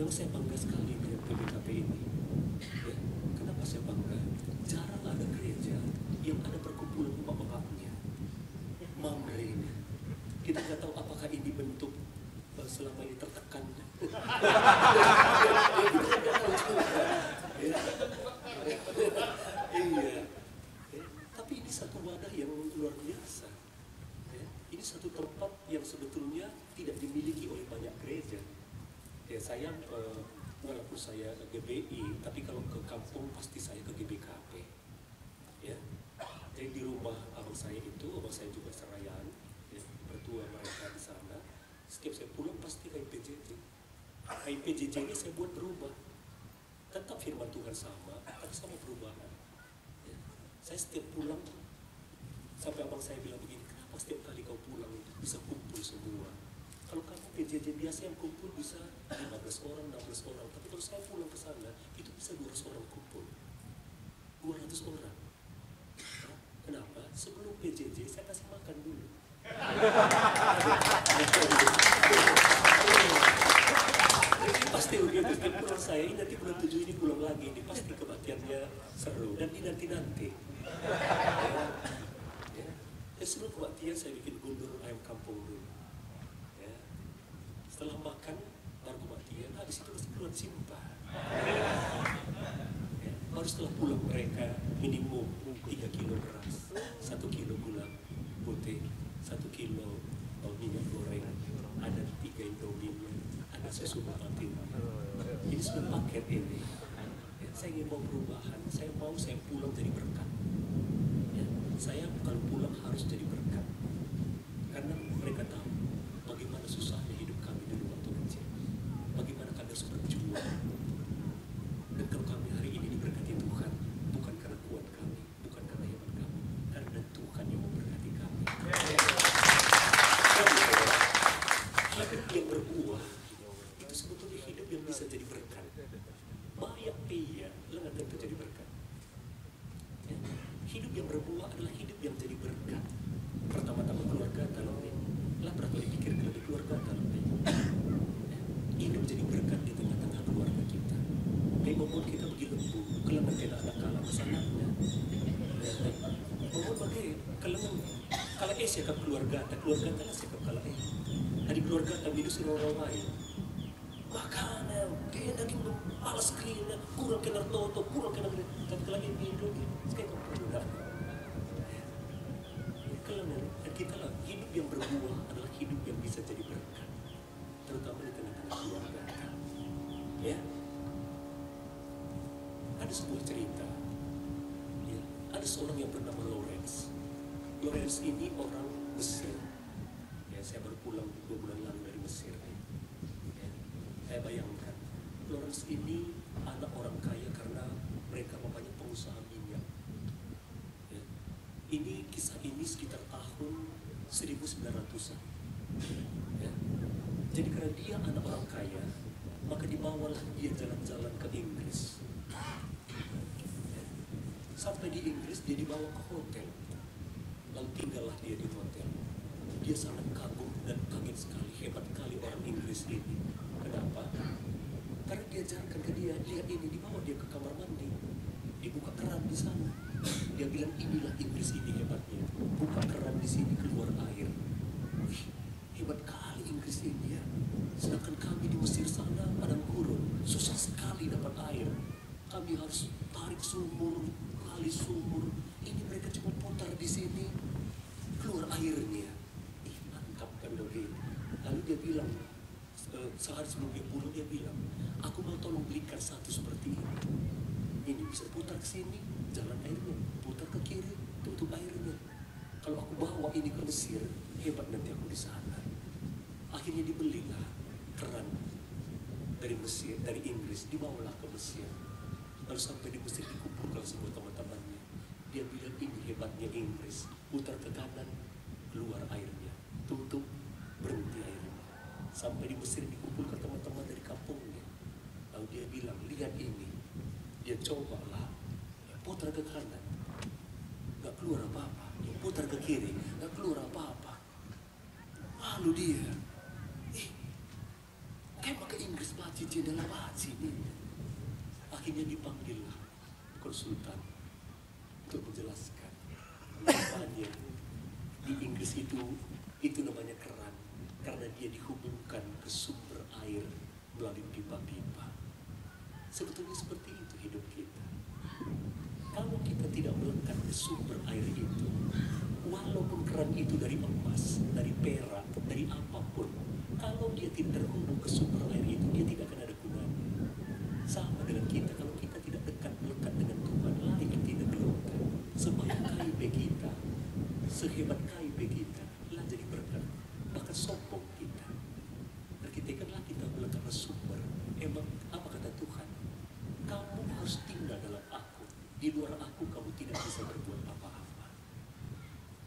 Memang saya bangga sekali dengan PBKP ini. Ya, kenapa saya bangga? Jarang ada gereja yang ada perkumpulan bapak-bapaknya. Mamre ini. Kita nggak tahu apakah ini bentuk selama ini tertekan. Iya. Tapi ini satu wadah yang luar biasa. Ini satu tempat yang sebetulnya tidak dimiliki oleh banyak gereja. Ya, saya walaupun saya GBI, tapi kalau ke kampung pasti saya ke GBKP. Ya. Jadi di rumah abang saya juga Serayan, ya, berdua mereka di sana. Setiap saya pulang pasti ke IPJJ. IPJJ ini saya buat berubah. Tetap firman Tuhan sama, tapi sama perubahan. Ya. Saya setiap pulang, sampai abang saya bilang begini, kenapa setiap kali kau pulang bisa kumpul semua? Kalau kamu PJJ biasa yang kumpul bisa 15 orang, 16 orang, tapi kalau saya pulang ke sana, itu bisa 200 orang kumpul. 200 orang. Nah, kenapa? Sebelum PJJ saya kasih makan dulu. Jadi pasti begitu, setiap pulang saya, ini nanti bulan 7 ini pulang lagi, ini pasti kebaktiannya seru, dan ini nanti-nanti. Ya, sebelum kebaktian saya bikin gundur ayam kampung dulu. Setelah makan baru kebaktian, habis itu mesti keluar simpah. Ya, baru setelah pulang mereka minimum 3 kilo beras, 1 kilo gula putih, 1 kilo minyak goreng, ada 3 Indomie, ada susu batin. Ini semua paket ini. Ya, saya ingin mau perubahan, saya pulang jadi berkat. Ya, saya kalau pulang harus jadi berkat, karena mereka tahu bagaimana susahnya hidup kami dulu waktu kecil, bagaimana kami harus berjuang. Dan kalau kami hari ini diberkati Tuhan, bukan karena kuat kami, bukan karena hebat kami, karena Tuhan yang memberkati kami. Hidup yang berbuah itu sebetulnya hidup yang bisa jadi berkat. Banyak pia lengan tentu jadi berkat. Ya. Hidup yang berbuah adalah hidup yang jadi berkat. Pertama-tama keluarga dalam lah berapa dipikir lebih keluarga dalam hidup jadi berkat di tengah-tengah keluarga kita. Yang membuat kita begitu lembu, kelengan kena anak kalah pesanannya. Membuat bagi kelengan kalau siapa keluarga telah siapa kalah Hari keluarga kami itu suruh orang lain. Makanan, dia lagi malas kena, kurang kena toto, kurang kena kena. Tapi kalau lagi minum, sekarang kau perlu dah. Kelengan, kita lah hidup yang berbuah adalah hidup yang bisa jadi berkat, terutama di tengah-tengah keluarga. Ya, ada sebuah cerita. Ya, ada seorang yang bernama Lawrence. Lawrence ini orang Mesir. Ya, saya baru pulang 2 bulan lalu dari Mesir. Ya, saya bayangkan Lawrence ini anak orang kaya karena mereka bapaknya pengusaha minyak. Ya, ini kisah ini sekitar tahun 1900-an. Ya. Jadi karena dia anak orang kaya, maka dibawalah dia jalan-jalan ke Inggris. Ya. Sampai di Inggris dia dibawa ke hotel, lalu tinggallah dia di hotel. Dia sangat kagum dan kaget sekali, hebat sekali orang Inggris ini. Kenapa? Karena dia ajarkan ke dia, lihat ini, dibawa dia ke kamar mandi, dibuka keran di sana. Dia bilang inilah Inggris ini hebatnya, buka keran di sini keluar air. Wih, hebat kali Inggris ini ya. Sedangkan kami di Mesir sana padang gurun, susah sekali dapat air. Kami harus tarik sumur, kali sumur. Ini mereka cuma putar di sini, keluar airnya. Ih, mantap kan begini. Lalu dia bilang, sehari sebelum dia pulang dia bilang, aku mau tolong belikan satu seperti ini. Ini bisa putar ke sini, jalan airnya, putar ke kiri, tutup airnya. Kalau aku bawa ini ke Mesir, hebat nanti aku di sana. Akhirnya dibelilah keran dari Mesir, dari Inggris, dibawalah ke Mesir. Lalu sampai di Mesir dikumpulkan semua teman-temannya. Dia bilang ini hebatnya Inggris, putar ke kanan, keluar airnya, tutup, berhenti airnya. Sampai di Mesir dikumpulkan teman-teman dari kampungnya. Lalu dia bilang, lihat ini. Dia cobalah, putar ke kanan, gak keluar apa-apa. Dia putar ke kiri, gak keluar apa-apa. Lalu dia, kayak pakai Inggris baca dia dalam sini. Akhirnya dipanggil konsultan untuk menjelaskan. Namanya di Inggris itu namanya keran, karena dia dihubungkan ke sumber air melalui pipa-pipa. Sebetulnya seperti itu hidup kita. Kalau kita tidak melekat ke sumber air itu, walaupun keran itu dari emas, dari perak, dari apapun, kalau dia tidak terhubung ke sumber air itu, dia tidak akan ada gunanya. Sama dengan kita, kalau kita tidak melekat dengan Tuhan, air tidak gelontar. Sebanyak KIP kita, sehebat KIP kita, lah jadi berkat. Bahkan sombong kita. Berkitakanlah kita melekat ke sumber. Emang apa kata Tuhan? Kamu harus tinggal dalam aku. Di luar aku kamu tidak bisa berbuat apa-apa.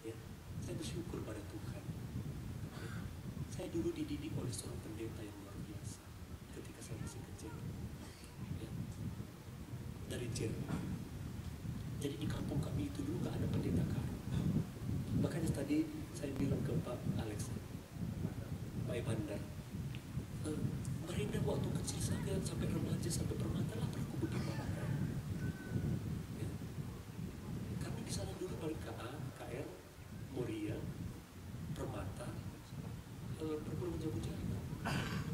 Ya, saya bersyukur pada Tuhan. Ya, saya dulu dididik oleh seorang pendeta yang luar biasa ketika saya masih kecil. Ya, dari Jerman. Jadi di kampung kami itu dulu gak ada pendeta karo. Makanya tadi saya bilang ke Pak Alex, Pak Evander, Marina waktu kecil saya sampai remaja sampai permata lah aku bagaimana. Ya. Kami di sana dulu paling KA, KR, Moria, Permata, berpuluh jauh-jauh.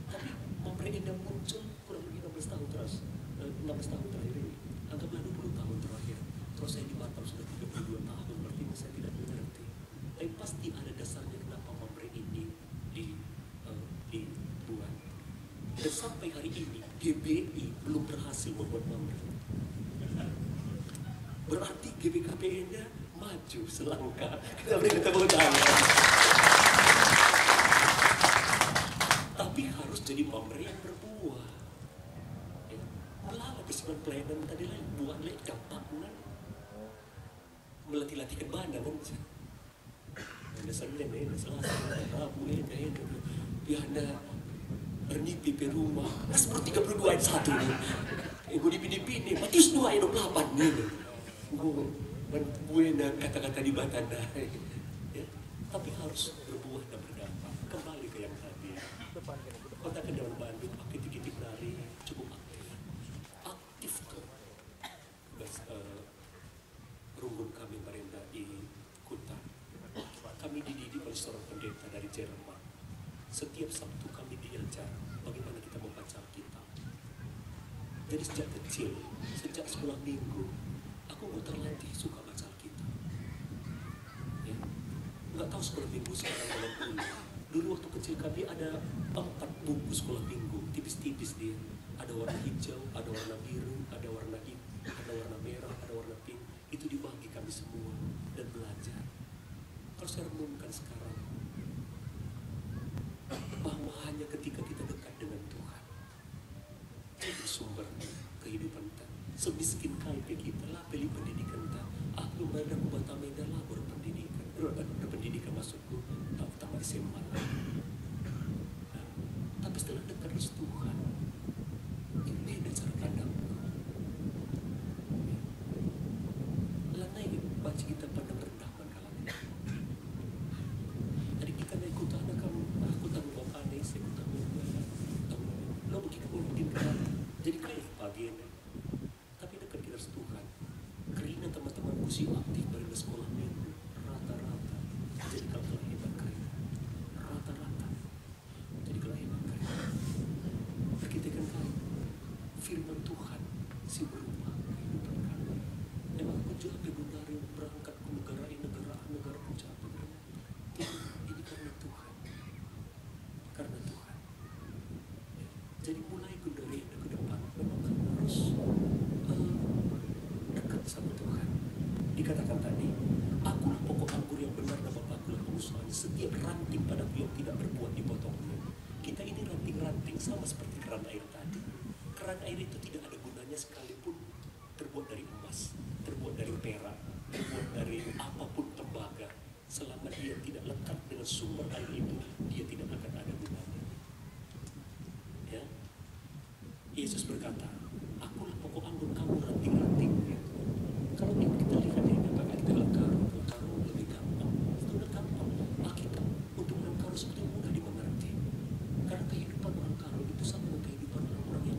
Tapi Mamre Indah muncul kurang lebih 16 tahun terus, 16 tahun terakhir ini, anggaplah 20 tahun terakhir. Terus saya di Batam sudah 32 tahun, berarti saya tidak mengerti. Tapi pasti ada dasarnya kenapa Mamre ini dibuat. Dan sampai hari ini GBI belum berhasil membuat Mamre. Berarti GBKPN-nya maju selangkah. Kita beri tepuk tangan. Tapi harus jadi Mamre yang berbuah. Ya. Melalui kesimpulan pelayanan tadi lah, buat lain gampang kan. Melatih-latih kebana kan. Ada Senin, ada Selasa, ada Rabu, ada Biana. Ini PP rumah, seperti 32 ayat 1 nih. Gue dipini-pini, Matius 2 ayat 28 nih. Gue kata-kata di batanda. Ya, tapi harus berbuah dan berdampak. Kembali ke yang tadi. Kota Kedawan Bandung, aktif-aktif nari, cukup aktif. Aktif tuh. Runggun kami Marenda di Kuta. Kami dididik oleh seorang pendeta dari Jerman. Setiap Sabtu kami diajar bagaimana kita membaca Alkitab. Jadi sejak kecil, sejak sekolah minggu, aku mau terlatih suka baca Alkitab. Ya. Nggak tahu sekolah minggu sekarang dalam kuliah. Dulu waktu kecil kami ada 4 buku sekolah minggu, tipis-tipis dia. Ada warna hijau, ada warna biru, ada warna hitam, ada warna merah, ada warna pink. Itu dibagi kami semua dan belajar. Kalau saya renungkan sekarang, bahwa hanya ketika kita dekat dengan Tuhan, itu sumber kehidupan kita. Semiskin KIP kita lah, pilih pendidikan kita. Aku berada di Batam Medan lah, berpendidikan masukku tamat SMA. Nah, tapi setelah dekat dengan Tuhan, ini beda cara pandangku. Lanai baca kita pandang rendah mangkalanya. Jadi kita naik kutan aku tanggung bapak nih, saya tanggung lo begini kan. Jadi kayak pagi ini. Tapi dekat kita Tuhan. Kerina teman-temanku sih aktif dari sekolah minggu. Rata-rata. Jadi kalau hebat kerina. Rata-rata. Jadi kalau hebat kerina. Kita kan firman Tuhan si berubah kehidupan kami. Emang aku juga benar berangkat ke negara puncak. Ini karena Tuhan. Karena Tuhan. Ya. Jadi mulai dari ke depan memang kamu harus dekat sama Tuhan. Dikatakan tadi, akulah pokok anggur yang benar dan Bapakku lah pengusaha. Setiap ranting padaku yang tidak berbuah dipotongnya. Kita ini ranting-ranting sama seperti keran air tadi. Keran air itu tidak ada gunanya sekalipun terbuat dari emas, terbuat dari perak, terbuat dari apapun tembaga. Selama dia tidak lekat dengan sumber air itu, dia tidak akan ada gunanya. Ya, Yesus berkata, akulah pokok anggur, kamu ranting-ranting. Kalau kita lihat ini, apakah kita lekar lebih gampang? Itu udah gampang. Alkitab untuk orang karo sebetulnya mudah dimengerti. Karena kehidupan orang karo itu sama dengan kehidupan orang yang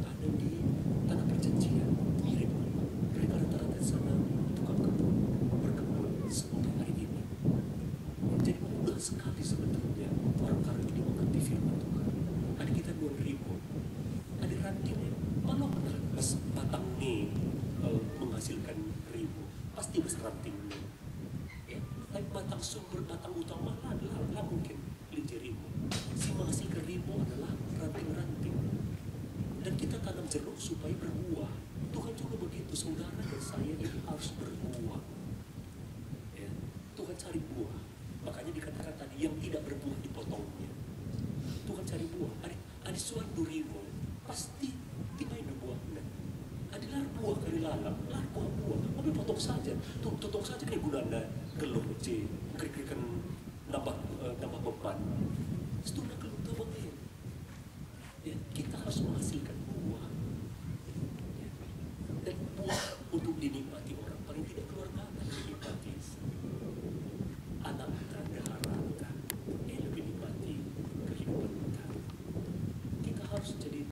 menghasilkan ribu, pasti berseranting. Ya, tapi batang sumber, batang utama adalah mungkin kelinci ribu. Si menghasilkan ribu adalah ranting-ranting. Dan kita tanam jeruk supaya berbuah. Tuhan juga begitu, saudara dan saya ini harus berbuah. Ya, Tuhan cari buah. Makanya dikatakan tadi yang tidak berbuah dipotongnya. Tuhan cari buah. Ada suan durimu pasti timain buahnya. Ada buah kali lalang, buah. Tapi potong saja. Potong saja kayak gunanya geluh je, kira-kira nambah beban. Itu nak geluh tuh bang. Ya, kita harus menghasilkan buah. Ya. Dan buah untuk dinikmati orang paling tidak keluarga dinikmati. Anak tanda harata lebih nikmati kehidupan kita. Kita harus jadi